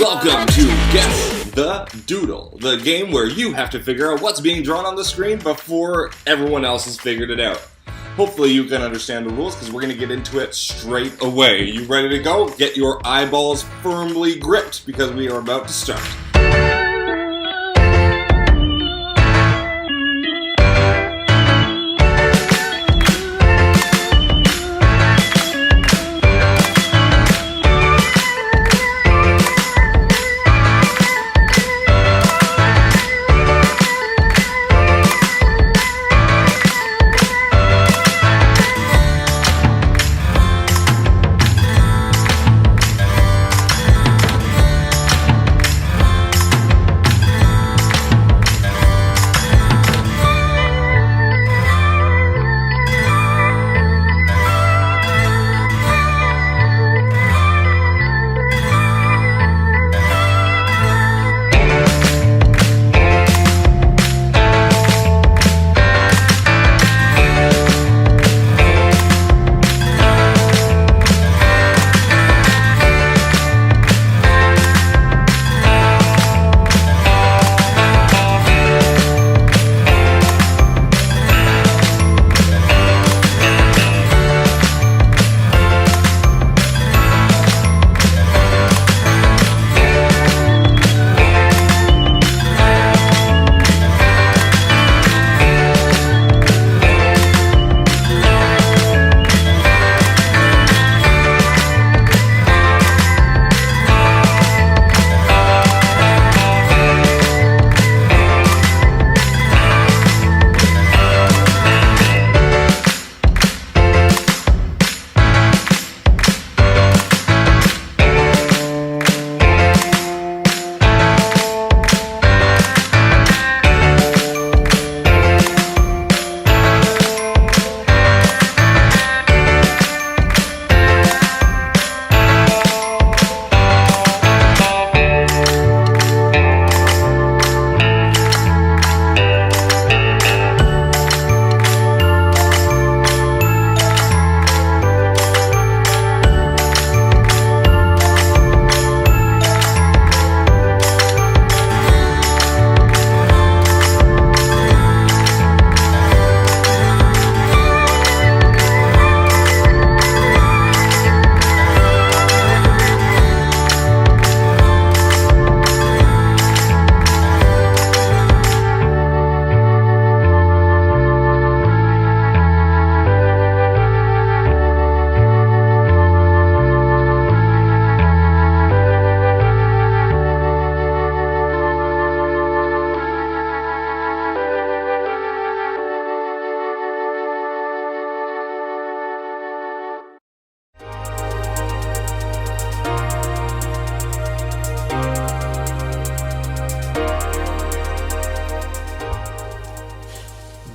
Welcome to Guess the Doodle, the game where you have to figure out what's being drawn on the screen before everyone else has figured it out. Hopefully you can understand the rules because we're going to get into it straight away. You ready to go? Get your eyeballs firmly gripped because we are about to start.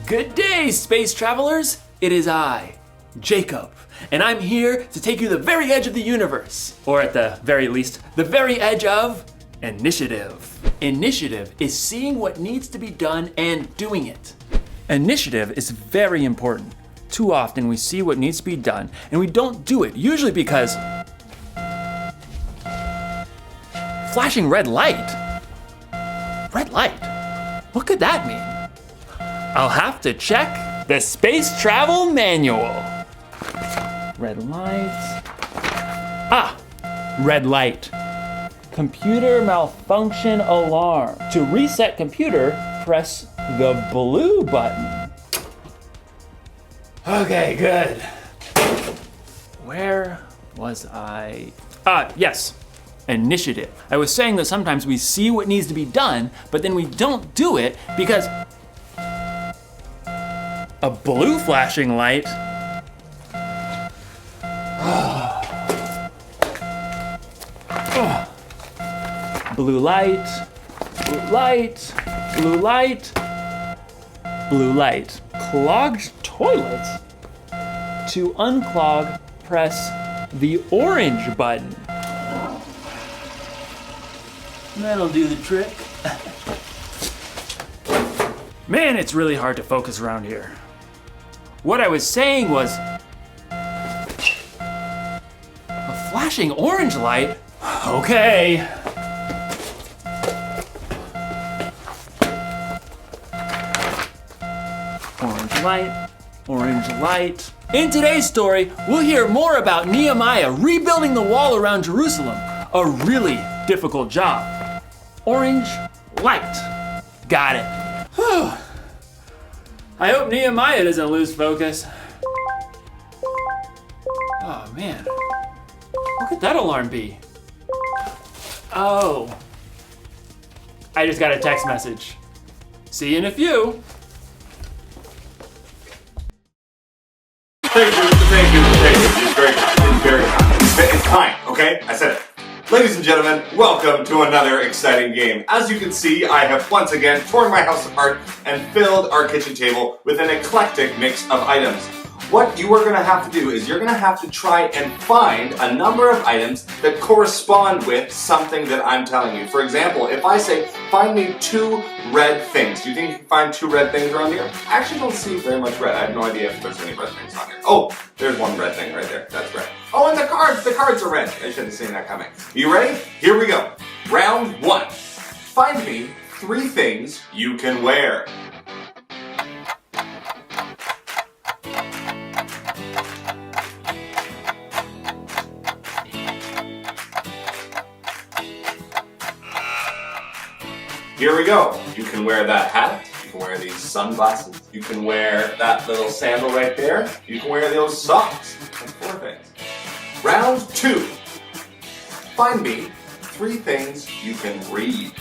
Good day, space travelers! It is I, Jacob, and I'm here to take you to the very edge of the universe, or at the very least, the very edge of initiative. Initiative is seeing what needs to be done and doing it. Initiative is very important. Too often we see what needs to be done and we don't do it, usually because flashing red light? Red light? What could that mean? I'll have to check the Space Travel Manual. Red light. Ah, red light. Computer malfunction alarm. To reset computer, press the blue button. Okay, good. Where was I? Yes. Initiative. I was saying that sometimes we see what needs to be done, but then we don't do it because a blue flashing light. Blue light, blue light, blue light, blue light. Clogged toilet. To unclog, press the orange button. That'll do the trick. Man, it's really hard to focus around here. What I was saying was, a flashing orange light? Okay. light, orange light. In today's story, we'll hear more about Nehemiah rebuilding the wall around Jerusalem, a really difficult job. Orange light. Got it. Whew. I hope Nehemiah doesn't lose focus. Oh man, what could that alarm be? Oh, I just got a text message. See you in a few. Thank you. It's very kind. It's kind, okay? I said it. Ladies and gentlemen, welcome to another exciting game. As you can see, I have once again torn my house apart and filled our kitchen table with an eclectic mix of items. What you are going to have to do is you're going to have to try and find a number of items that correspond with something that I'm telling you. For example, if I say, find me 2 red things, do you think you can find 2 red things around here? I actually don't see very much red. I have no idea if there's any red things on here. Oh, there's one red thing right there. That's red. Oh, and the cards are red. I should have seen that coming. You ready? Here we go. Round 1. Find me 3 things you can wear. Here we go. You can wear that hat. You can wear these sunglasses. You can wear that little sandal right there. You can wear those socks. That's 4 things. Round 2. Find me 3 things you can read.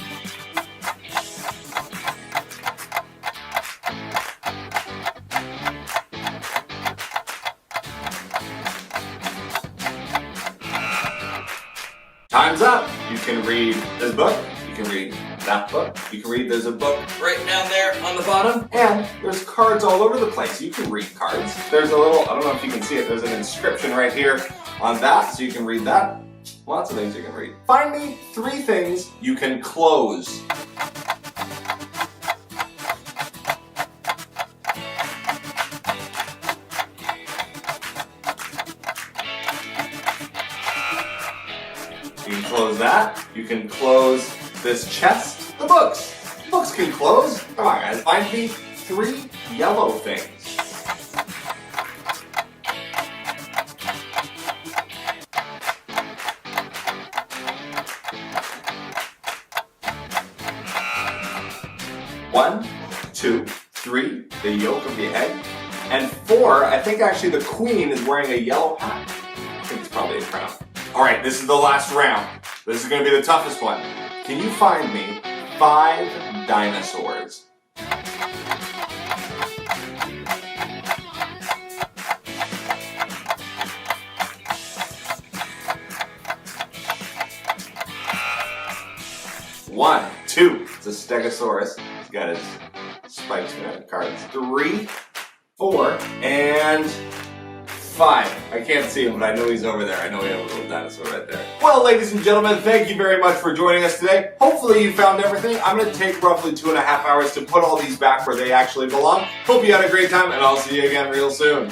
Time's up. You can read this book. You can read that book. You can read, there's a book right down there on the bottom, and there's cards all over the place. You can read cards. There's a little, I don't know if you can see it, there's an inscription right here on that, so you can read that. Lots of things you can read. Find me 3 things you can close. You can close that. You can close this chest. The books. Books can close. Come on, guys. Find me 3 yellow things. One, 2, 3, the yolk of the egg. And 4, I think actually the queen is wearing a yellow hat. I think it's probably a crown. Alright, this is the last round. This is going to be the toughest one. Can you find me 5 dinosaurs? One, 2, it's a stegosaurus. He's got his spikes and cards. 3, 4, and 5. I can't see him, but I know he's over there. I know we have a little dinosaur right there. Well, ladies and gentlemen, thank you very much for joining us today. Hopefully you found everything. I'm going to take roughly 2.5 hours to put all these back where they actually belong. Hope you had a great time, and I'll see you again real soon.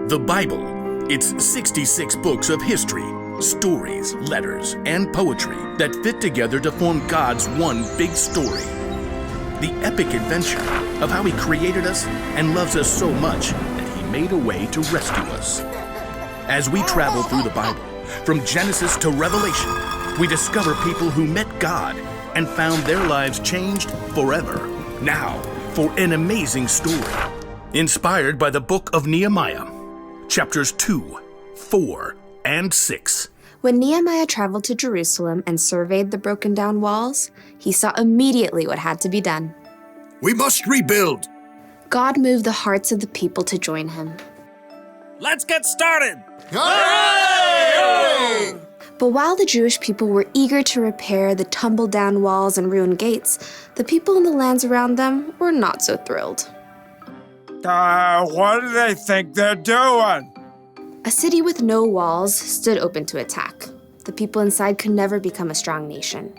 The Bible. It's 66 books of history, stories, letters, and poetry that fit together to form God's one big story. The epic adventure of how He created us and loves us so much made a way to rescue us. As we travel through the Bible, from Genesis to Revelation, we discover people who met God and found their lives changed forever. Now, for an amazing story, inspired by the book of Nehemiah, chapters 2, 4, and 6. When Nehemiah traveled to Jerusalem and surveyed the broken down walls, he saw immediately what had to be done. We must rebuild. God moved the hearts of the people to join him. Let's get started! Hooray! But while the Jewish people were eager to repair the tumbled-down walls and ruined gates, the people in the lands around them were not so thrilled. What do they think they're doing? A city with no walls stood open to attack. The people inside could never become a strong nation.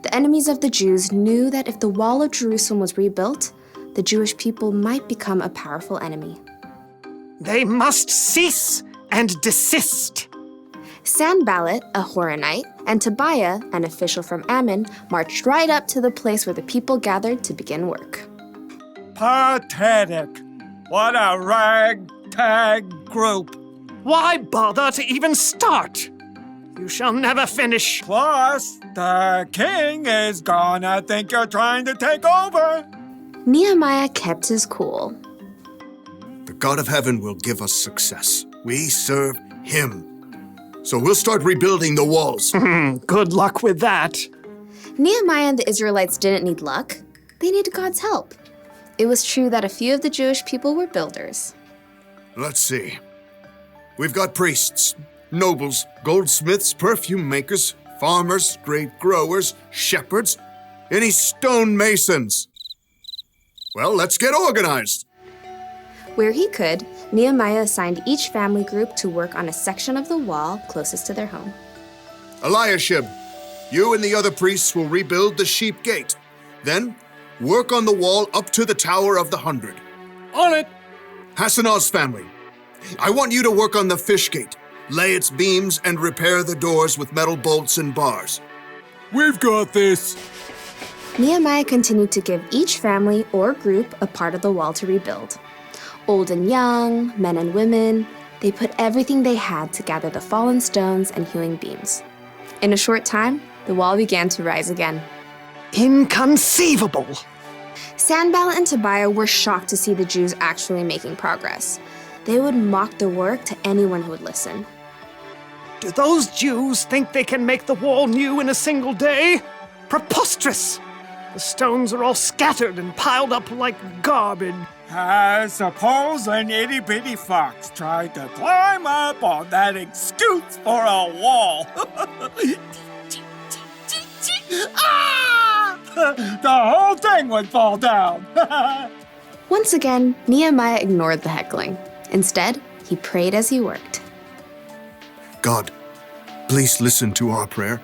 The enemies of the Jews knew that if the wall of Jerusalem was rebuilt, the Jewish people might become a powerful enemy. They must cease and desist. Sanballat, a Horonite, and Tobiah, an official from Ammon, marched right up to the place where the people gathered to begin work. Pathetic. What a ragtag group. Why bother to even start? You shall never finish. Plus, the king is gonna think you're trying to take over. Nehemiah kept his cool. The God of heaven will give us success. We serve him. So we'll start rebuilding the walls. Good luck with that. Nehemiah and the Israelites didn't need luck. They needed God's help. It was true that a few of the Jewish people were builders. Let's see. We've got priests, nobles, goldsmiths, perfume makers, farmers, grape growers, shepherds, any stonemasons. Well, let's get organized. Where he could, Nehemiah assigned each family group to work on a section of the wall closest to their home. Eliashib, you and the other priests will rebuild the sheep gate. Then, work on the wall up to the Tower of the 100. On it. Hassanah's family, I want you to work on the fish gate, lay its beams, and repair the doors with metal bolts and bars. We've got this. Nehemiah continued to give each family or group a part of the wall to rebuild. Old and young, men and women, they put everything they had to gather the fallen stones and hewing beams. In a short time, the wall began to rise again. Inconceivable. Sanballat and Tobiah were shocked to see the Jews actually making progress. They would mock the work to anyone who would listen. Do those Jews think they can make the wall new in a single day? Preposterous! The stones are all scattered and piled up like garbage. I suppose an itty-bitty fox tried to climb up on that excuse for a wall. Ah! The whole thing would fall down. Once again, Nehemiah ignored the heckling. Instead, he prayed as he worked. God, please listen to our prayer.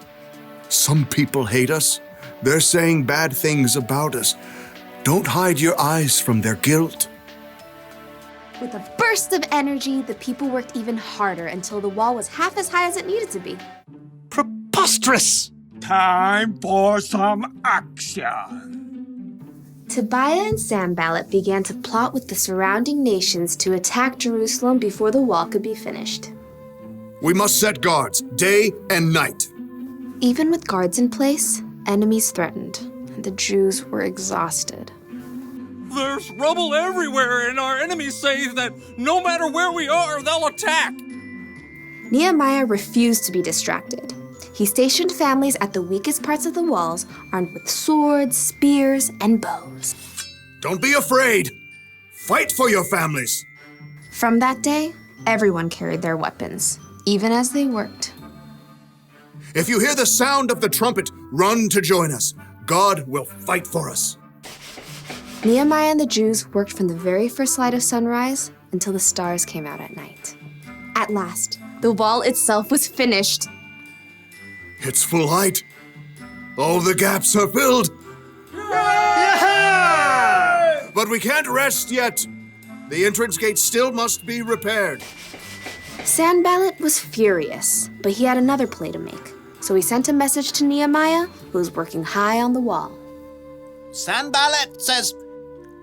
Some people hate us. They're saying bad things about us. Don't hide your eyes from their guilt. With a burst of energy, the people worked even harder until the wall was half as high as it needed to be. Preposterous! Time for some action. Tobiah and Sanballat began to plot with the surrounding nations to attack Jerusalem before the wall could be finished. We must set guards, day and night. Even with guards in place, enemies threatened, and the Jews were exhausted. There's rubble everywhere, and our enemies say that no matter where we are, they'll attack. Nehemiah refused to be distracted. He stationed families at the weakest parts of the walls, armed with swords, spears, and bows. Don't be afraid. Fight for your families. From that day, everyone carried their weapons, even as they worked. If you hear the sound of the trumpet, run to join us. God will fight for us. Nehemiah and the Jews worked from the very first light of sunrise until the stars came out at night. At last, the wall itself was finished. It's full height. All the gaps are filled. Yeah! But we can't rest yet. The entrance gate still must be repaired. Sanballat was furious, but he had another play to make. So he sent a message to Nehemiah, who was working high on the wall. Sanballat says,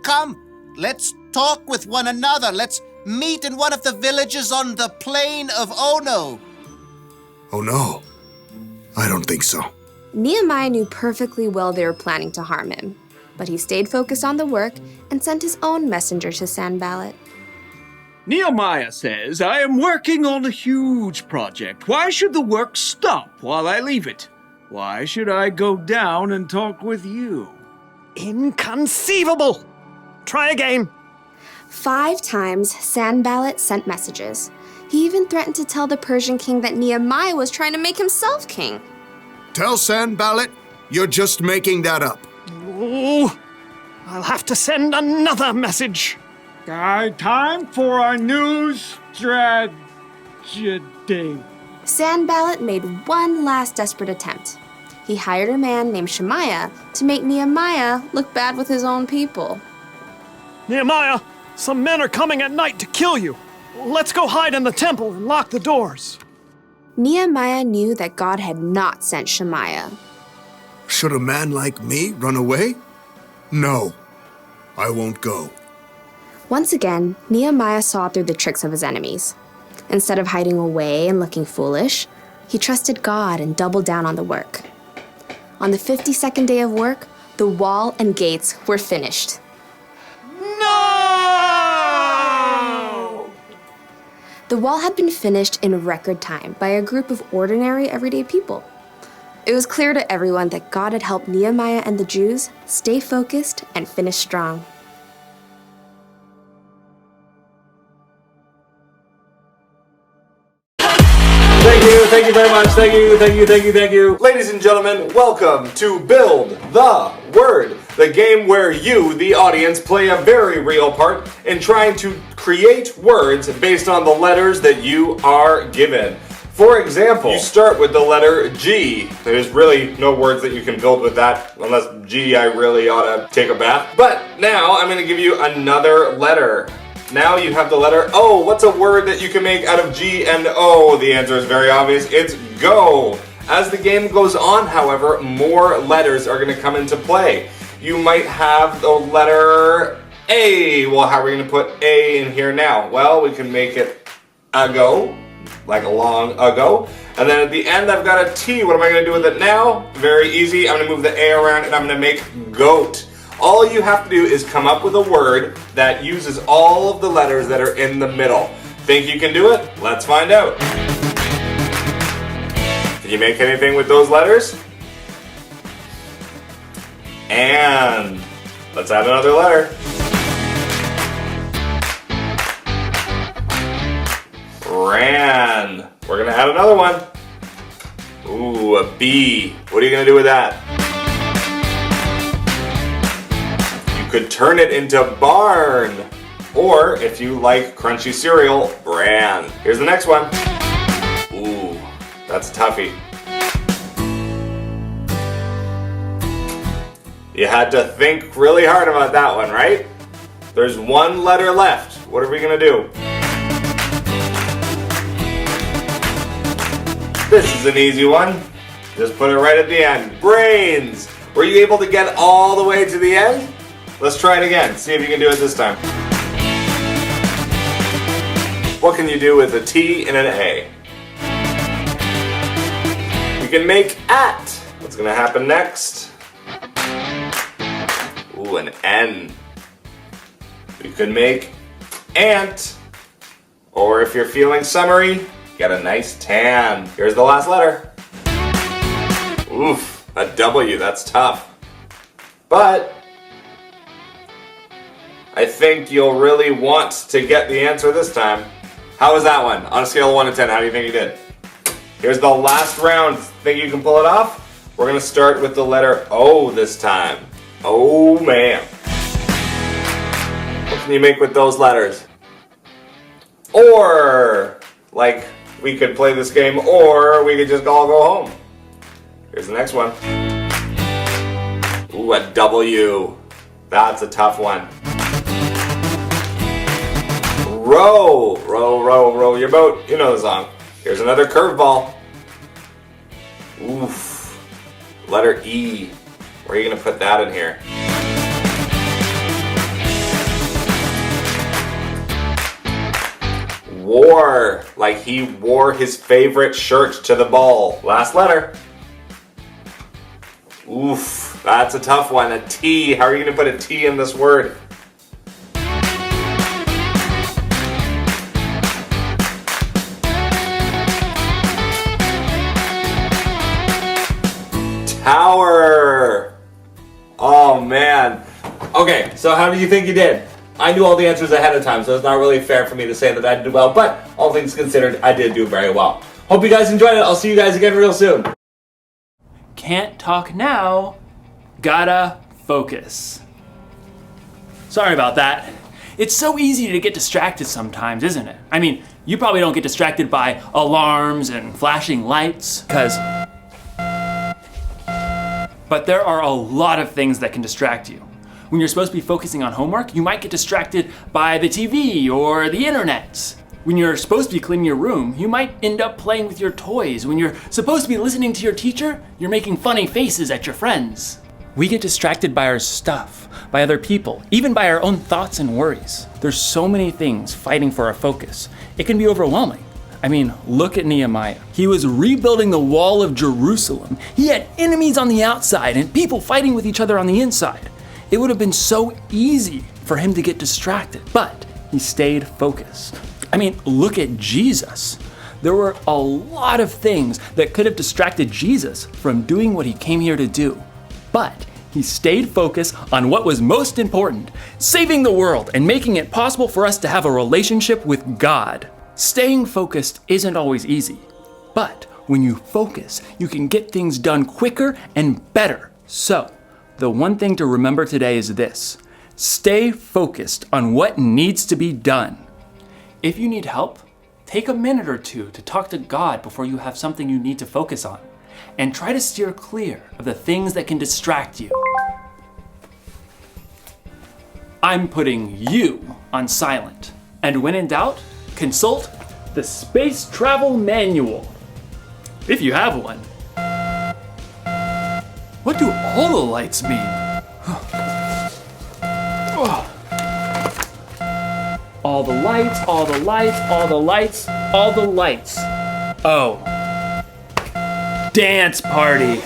"Come, let's talk with one another. Let's meet in one of the villages on the plain of Ono." Oh no, I don't think so. Nehemiah knew perfectly well they were planning to harm him, but he stayed focused on the work and sent his own messenger to Sanballat. Nehemiah says, I am working on a huge project. Why should the work stop while I leave it? Why should I go down and talk with you? Inconceivable! Try again. 5 times, Sanballat sent messages. He even threatened to tell the Persian king that Nehemiah was trying to make himself king. Tell Sanballat you're just making that up. Oh, I'll have to send another message. Time for a new strategy. Sanballat made one last desperate attempt. He hired a man named Shemaiah to make Nehemiah look bad with his own people. Nehemiah, some men are coming at night to kill you. Let's go hide in the temple and lock the doors. Nehemiah knew that God had not sent Shemaiah. Should a man like me run away? No. I won't go. Once again, Nehemiah saw through the tricks of his enemies. Instead of hiding away and looking foolish, he trusted God and doubled down on the work. On the 52nd day of work, the wall and gates were finished. No! The wall had been finished in record time by a group of ordinary, everyday people. It was clear to everyone that God had helped Nehemiah and the Jews stay focused and finish strong. Thank you very much. Thank you. Ladies and gentlemen, welcome to Build the Word, the game where you, the audience, play a very real part in trying to create words based on the letters that you are given. For example, you start with the letter G. There's really no words that you can build with that, unless G, I really ought to take a bath. But now I'm going to give you another letter. Now you have the letter O. What's a word that you can make out of G and O? The answer is very obvious. It's go. As the game goes on, however, more letters are going to come into play. You might have the letter A. Well, how are we going to put A in here now? Well, we can make it ago, like a long ago. And then at the end, I've got a T. What am I going to do with it now? Very easy. I'm going to move the A around and I'm going to make goat. All you have to do is come up with a word that uses all of the letters that are in the middle. Think you can do it? Let's find out. Can you make anything with those letters? And let's add another letter. Ran. We're gonna add another one. Ooh, a B. What are you gonna do with that? Could turn it into barn, or if you like crunchy cereal, bran. Here's the next one. Ooh, that's a toughie. You had to think really hard about that one, right? There's one letter left. What are we gonna do? This is an easy one. Just put it right at the end. Brains. Were you able to get all the way to the end? Let's try it again. See if you can do it this time. What can you do with a T and an A? You can make at. What's going to happen next? Ooh, an N. You could make ant. Or if you're feeling summery, get a nice tan. Here's the last letter. Oof, a W. That's tough. But I think you'll really want to get the answer this time. How was that one? On a scale of 1 to 10, how do you think you did? Here's the last round. Think you can pull it off? We're gonna start with the letter O this time. Oh man. What can you make with those letters? Or, like, we could play this game, or we could just all go home. Here's the next one. Ooh, a W. That's a tough one. Row, row, row, row your boat. You know the song. Here's another curveball. Oof. Letter E. Where are you going to put that in here? Wore. Like he wore his favorite shirt to the ball. Last letter. Oof. That's a tough one. A T. How are you going to put a T in this word? Tower. Oh man. Okay, so how do you think you did? I knew all the answers ahead of time, so it's not really fair for me to say that I did well, but all things considered, I did do very well. Hope you guys enjoyed it. I'll see you guys again real soon. Can't talk now. Gotta focus. Sorry about that. It's so easy to get distracted sometimes, isn't it? I mean, you probably don't get distracted by alarms and flashing lights, but there are a lot of things that can distract you. When you're supposed to be focusing on homework, you might get distracted by the TV or the internet. When you're supposed to be cleaning your room, you might end up playing with your toys. When you're supposed to be listening to your teacher, you're making funny faces at your friends. We get distracted by our stuff, by other people, even by our own thoughts and worries. There's so many things fighting for our focus. It can be overwhelming. I mean, look at Nehemiah. He was rebuilding the wall of Jerusalem. He had enemies on the outside and people fighting with each other on the inside. It would have been so easy for him to get distracted, but he stayed focused. I mean, look at Jesus. There were a lot of things that could have distracted Jesus from doing what he came here to do. But he stayed focused on what was most important, saving the world and making it possible for us to have a relationship with God. Staying focused isn't always easy, but when you focus, you can get things done quicker and better. So, the one thing to remember today is this: stay focused on what needs to be done. If you need help, take a minute or two to talk to God before you have something you need to focus on, and try to steer clear of the things that can distract you. I'm putting you on silent, and when in doubt, consult the Space Travel Manual, if you have one. What do all the lights mean? All the lights, all the lights, all the lights, all the lights. Oh. Dance party.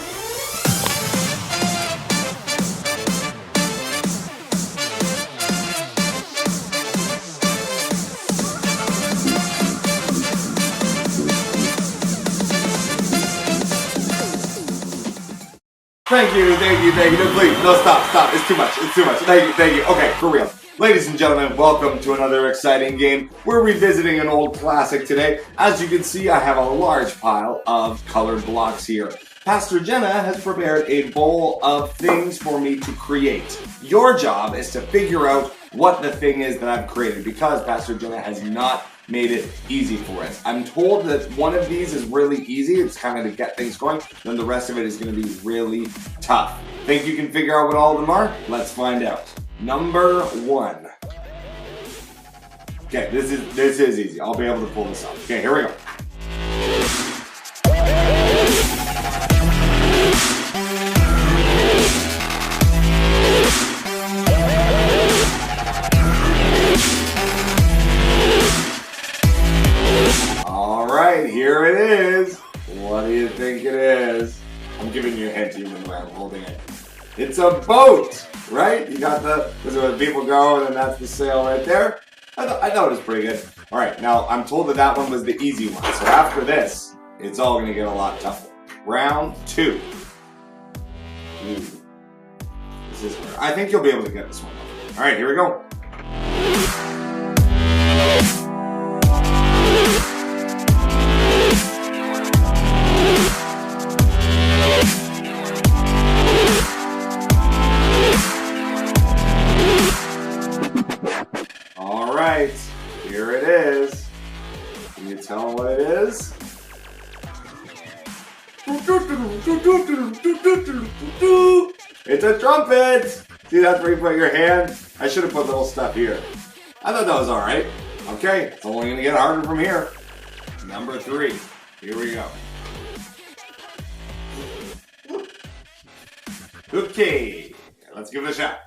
Thank you. No, please, no, stop. It's too much. Thank you. Okay, for real. Ladies and gentlemen, welcome to another exciting game. We're revisiting an old classic today. As you can see, I have a large pile of colored blocks here. Pastor Jenna has prepared a bowl of things for me to create. Your job is to figure out what the thing is that I've created, because Pastor Jenna has not made it easy for us. I'm told that one of these is really easy. It's kind of to get things going. Then the rest of it is going to be really tough. Think you can figure out what all of them are? Let's find out. Number 1. Okay, this is easy. I'll be able to pull this off. Okay, here we go. Here it is. What do you think it is? I'm giving you a hint even though I'm holding it. It's a boat, right? You got this is where the people go, and then that's the sail right there. I thought it was pretty good. All right, now I'm told that one was the easy one. So after this, it's all going to get a lot tougher. Round 2. This is where I think you'll be able to get this one. All right, here we go. Alright, here it is. Can you tell what it is? It's a trumpet! See, that's where you put your hand. I should have put little stuff here. I thought that was alright. Okay, it's only going to get harder from here. Number 3. Here we go. Okay, let's give it a shot.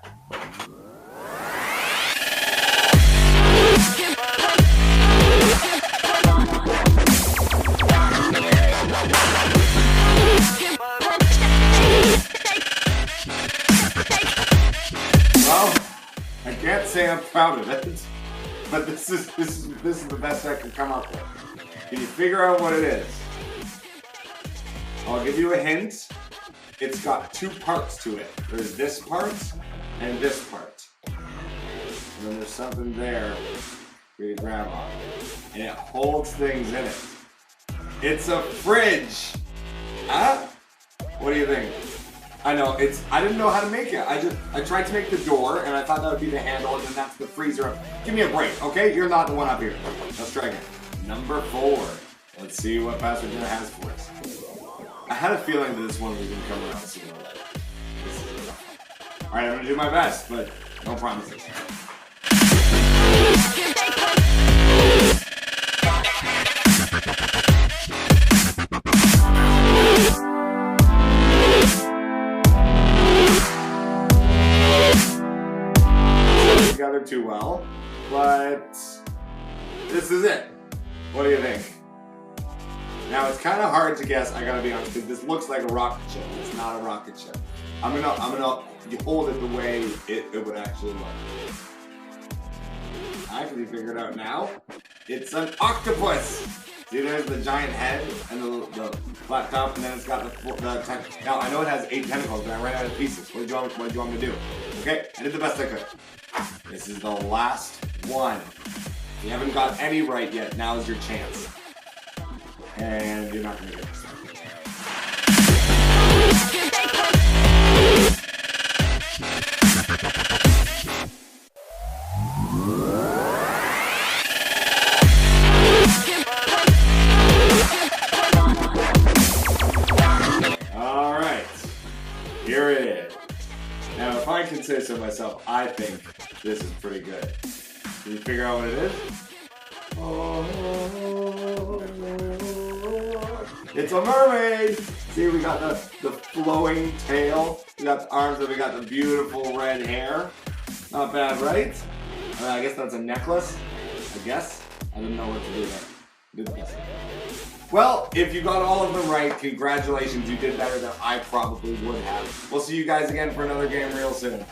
Well, I can't say I'm proud of it, but this is the best I can come up with. Can you figure out what it is? I'll give you a hint. It's got 2 parts to it. There's this part and this part. And then there's something there for you to grab on. And it holds things in it. It's a fridge. Huh? What do you think? I know, I didn't know how to make it. I tried to make the door, and I thought that would be the handle, and then that's the freezer. Give me a break, okay? You're not the one up here. Let's try again. Number 4. Let's see what Pastor Jenna has for us. I had a feeling that this one was going to come around sooner or later. Alright, I'm going to do my best, but no promises. together too well, but this is it. What do you think? Now it's kind of hard to guess, I gotta be honest, because this looks like a rocket ship. It's not a rocket ship. I'm gonna hold it the way it would actually look. I actually figured it out now. It's an octopus! See, there's the giant head and the flat top, and then it's got the tentacles. Now, I know it has 8 tentacles, but I ran out of pieces. What did you want me to do? Okay, I did the best I could. This is the last one. You haven't got any right yet. Now is your chance. And you're not going to get this. All right, here it is. Now, if I can say so myself, I think this is pretty good. Can you figure out what it is? It's a mermaid! See, we got the flowing tail, we got the arms, and we got the beautiful red hair. Not bad, right? I guess that's a necklace, I guess. I didn't know what to do there. Did the best. Well, if you got all of them right, congratulations, you did better than I probably would have. We'll see you guys again for another game real soon.